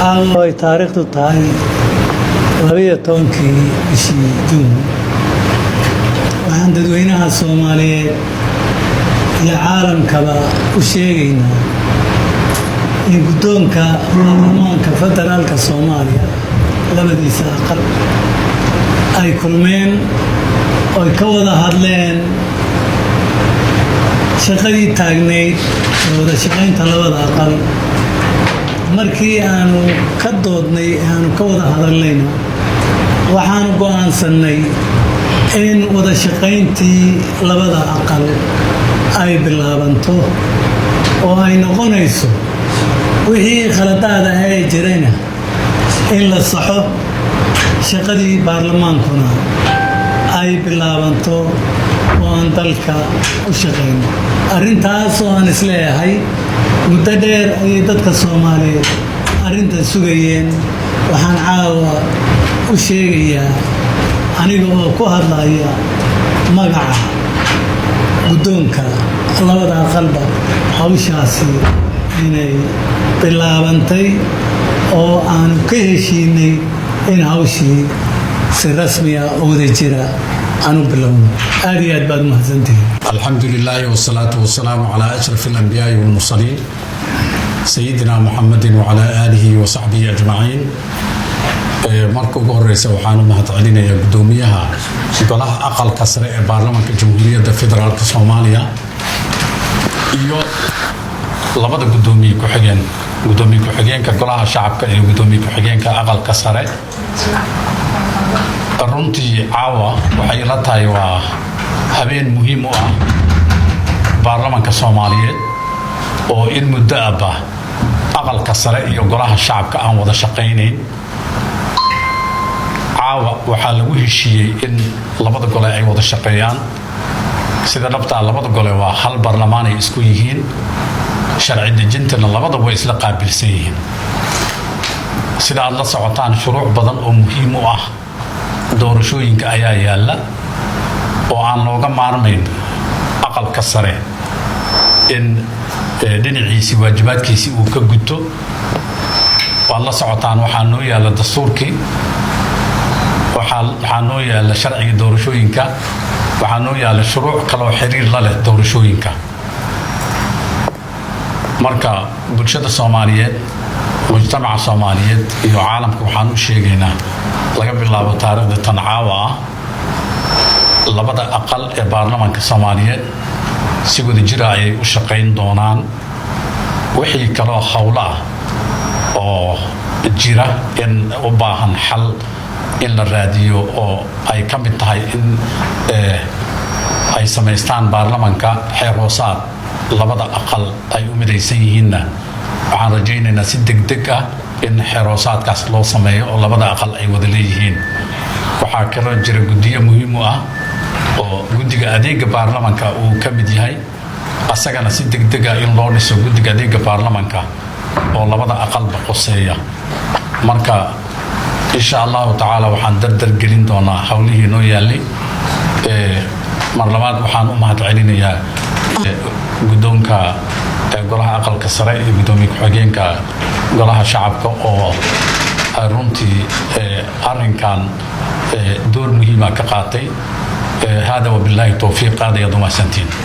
ay taariikhdu tahay 12 bishii Juun waxaan dadweynaha Soomaaliyeed iyo caalamkaba u sheegaynaa in guddoonka baarlamaanka federaalka Soomaaliya labadiisa aqal ay kulmeen oo ka wada hadleen shaqadii taagneyd wada shaqaynta labada aqal markii aanu ka doodnay aanu ka wada hadalnayna waxaan go'aansanay in wada shaqayntii labada aqal ay bilaabanto oo ay noqonayso wixii khaladaad ah ee jirayna in la saxo shaqadii baarlamaankuna ay bilaabanto oo aan dalka u shaqayno arrintaas oo aan isleeyahay muddo dheer ayay dadka Soomaaliyeed arrinta sugayeen waxaan caawa u sheegayaa aniga oo ku hadlaya magaca guddoonka labada aqalba hawshaasi inay bilaabantay oo aanu ka heshiinay in hawshii si rasmi ah oo wada jira aanu bilowno aad iyo aad baad mahadsantihiin الحمد لله والصلاة والسلام على أشرف الأنبياء والمرسلين سيدنا محمد وعلى آله وصحبه أجمعين marka ugu horeysa waxaan u mahadcelinayaa gudoomiyaha golaha aqalka sare ee baarlamaanka jamhuuriyadda federaalka Soomaaliya iyo labada gudoomiye ku xigeenka golaha shacabka iyo gudoomiye ku xigeenka aqalka sare runtii caawa waxay la tahay waa habeen muhiim u ah baarlamaanka Soomaaliyeed oo in muddo ah aqalka sare iyo golaha shacabka aan wada shaqaynayn waxaa lagu heshiiyey in labada gole ay wada shaqeeyaan sida dhabta labada gole waa hal baarlamaan ay isku yihiin sharci dejintana labada way isla qaabilsan yihiin sida aad la socotaan shuruuc badan oo muhiim u ah doorashooyinka ayaa yaala oo aan looga maarmayn aqalka sare in dhinaciisi waajibaadkiisi uu ka guto waad la socotaan waxaa noo yaala dastuurkii waxaa noo yaala sharciga doorashooyinka waxaa noo yaala shuruuc kale oo xiriir la leh doorashooyinka marka bulshada Soomaaliyeed mujtamaca Soomaaliyeed iyo caalamka waxaan u sheegaynaa laga bilaabo taariikhda tan caawa labada aqal ee baarlamaanka Soomaaliyeed si wada jir ah ay u shaqayn doonaan wixii kale oo hawlo ah oo jira in u baahan xal in la raadiyo oo ay ka mid tahay in ay sameystaan baarlamaanka xeer hoosaad labada aqal ay u midaysan yihiinna waxaan rajaynaynaa si degdeg ah in xeer hoosaadkaas loo sameeyo oo labada aqal ay wada leeyihiin waxaa kaloo jira guddiyo muhiim u ah oo guddiga adeega baarlamaanka uu ka mid yahay asagana si degdeg ah in loo dhiso guddiga adeega baarlamaanka oo labada aqalba qoseeya marka insha Allah ta'ala waxaan dardar gelin doonaa hawlihii noo yaalay mar labaad waxaan u mahadcelinayaa guddoonka golaha aqalka sare iyo gudoomiye ku xigeenka golaha shacabka oo runtii arrinkan door muhiim ah ka qaatay hada wabillahi tawfiiq aad iyo mahadsantiin